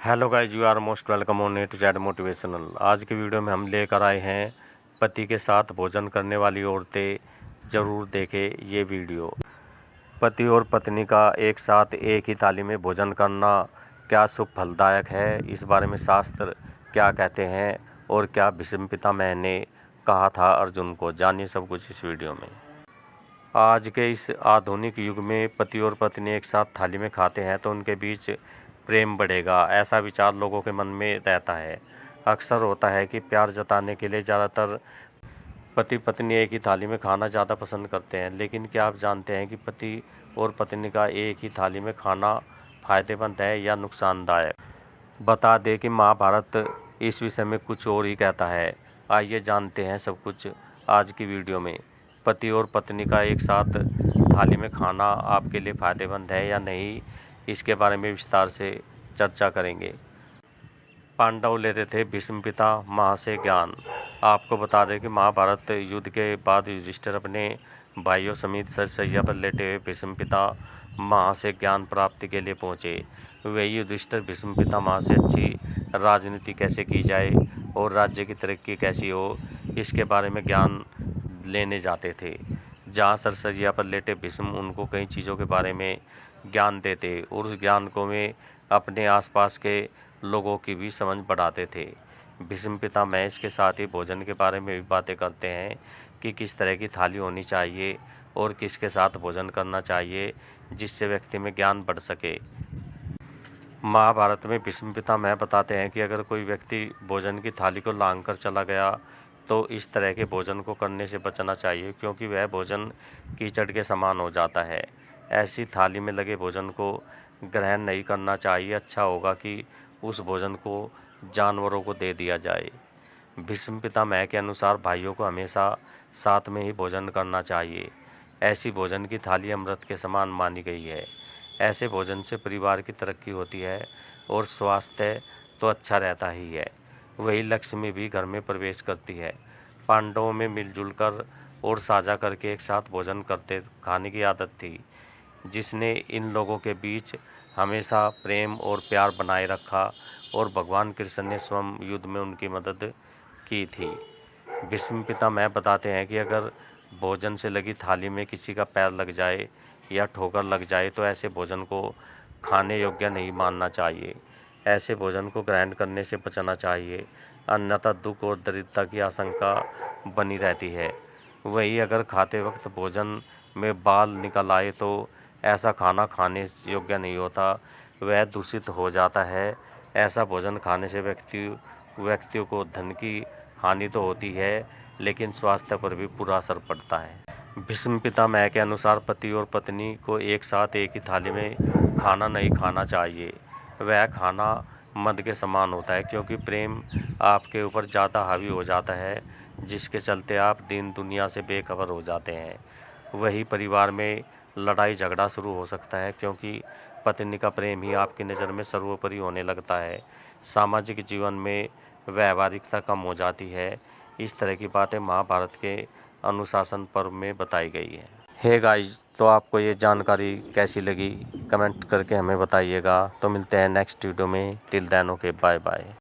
Hello guys, you are most welcome on A to Z motivational. आज की video में हम लेकर आए हैं पति के साथ भोजन करने वाली औरतें ज़रूर देखें ये वीडियो। पति और पत्नी का एक साथ एक ही थाली में भोजन करना क्या शुभ फलदायक है, इस बारे में शास्त्र क्या कहते हैं और क्या भीष्म पितामह ने कहा था अर्जुन को, जानिए सब कुछ इस वीडियो में। आज के इस आधुनिक युग में पति और पत्नी एक साथ थाली में खाते हैं तो उनके बीच प्रेम बढ़ेगा, ऐसा विचार लोगों के मन में रहता है। अक्सर होता है कि प्यार जताने के लिए ज़्यादातर पति पत्नी एक ही थाली में खाना ज़्यादा पसंद करते हैं, लेकिन क्या आप जानते हैं कि पति और पत्नी का एक ही थाली में खाना फायदेमंद है या नुकसानदायक? बता दें कि महाभारत इस विषय में कुछ और ही कहता है। आइए जानते हैं सब कुछ आज की वीडियो में। पति और पत्नी का एक साथ थाली में खाना आपके लिए फ़ायदेमंद है या नहीं, इसके बारे में विस्तार से चर्चा करेंगे। पांडव लेते थे भीष्म पितामह से ज्ञान। आपको बता दें कि महाभारत युद्ध के बाद युधिष्ठिर अपने भाइयों समेत शरशैया पर लेटे हुए भीष्म पितामह से ज्ञान प्राप्ति के लिए पहुँचे। वही युधिष्ठिर भीष्म पितामह से अच्छी राजनीति कैसे की जाए और राज्य की तरक्की कैसी हो, इसके बारे में ज्ञान लेने जाते थे। जहाँ शरशैया पर लेटे भीष्म उनको कई चीज़ों के बारे में ज्ञान देते और उस ज्ञान को में अपने आसपास के लोगों की भी समझ बढ़ाते थे। भीष्म पितामह इसके साथ ही भोजन के बारे में भी बातें करते हैं कि किस तरह की थाली होनी चाहिए और किसके साथ भोजन करना चाहिए, जिससे व्यक्ति में ज्ञान बढ़ सके। महाभारत में भीष्म पितामह बताते हैं कि अगर कोई व्यक्ति भोजन की थाली को लांघ कर चला गया तो इस तरह के भोजन को करने से बचना चाहिए, क्योंकि वह भोजन कीचड़ के समान हो जाता है। ऐसी थाली में लगे भोजन को ग्रहण नहीं करना चाहिए। अच्छा होगा कि उस भोजन को जानवरों को दे दिया जाए। भीष्म पितामह के अनुसार भाइयों को हमेशा साथ में ही भोजन करना चाहिए। ऐसी भोजन की थाली अमृत के समान मानी गई है। ऐसे भोजन से परिवार की तरक्की होती है और स्वास्थ्य तो अच्छा रहता ही है, वही लक्ष्मी भी घर में प्रवेश करती है। पांडवों में मिलजुल कर और साझा करके एक साथ भोजन करते खाने की आदत थी, जिसने इन लोगों के बीच हमेशा प्रेम और प्यार बनाए रखा और भगवान कृष्ण ने स्वयं युद्ध में उनकी मदद की थी। भीष्म पितामह बताते हैं कि अगर भोजन से लगी थाली में किसी का पैर लग जाए या ठोकर लग जाए तो ऐसे भोजन को खाने योग्य नहीं मानना चाहिए। ऐसे भोजन को ग्रहण करने से बचना चाहिए, अन्यथा दुख और दरिद्रता की आशंका बनी रहती है। वही अगर खाते वक्त भोजन में बाल निकल आए तो ऐसा खाना खाने योग्य नहीं होता, वह दूषित हो जाता है। ऐसा भोजन खाने से व्यक्तियों को धन की हानि तो होती है, लेकिन स्वास्थ्य पर भी बुरा असर पड़ता है। भीष्म पितामह के अनुसार पति और पत्नी को एक साथ एक ही थाली में खाना नहीं खाना चाहिए। वह खाना मद के समान होता है, क्योंकि प्रेम आपके ऊपर ज़्यादा हावी हो जाता है, जिसके चलते आप दीन दुनिया से बेखबर हो जाते हैं। वही परिवार में लड़ाई झगड़ा शुरू हो सकता है, क्योंकि पत्नी का प्रेम ही आपकी नज़र में सर्वोपरि होने लगता है। सामाजिक जीवन में व्यावहारिकता कम हो जाती है। इस तरह की बातें महाभारत के अनुशासन पर्व में बताई गई है। हे गाइस, तो आपको ये जानकारी कैसी लगी कमेंट करके हमें बताइएगा। तो मिलते हैं नेक्स्ट वीडियो में। Till then okay, bye bye.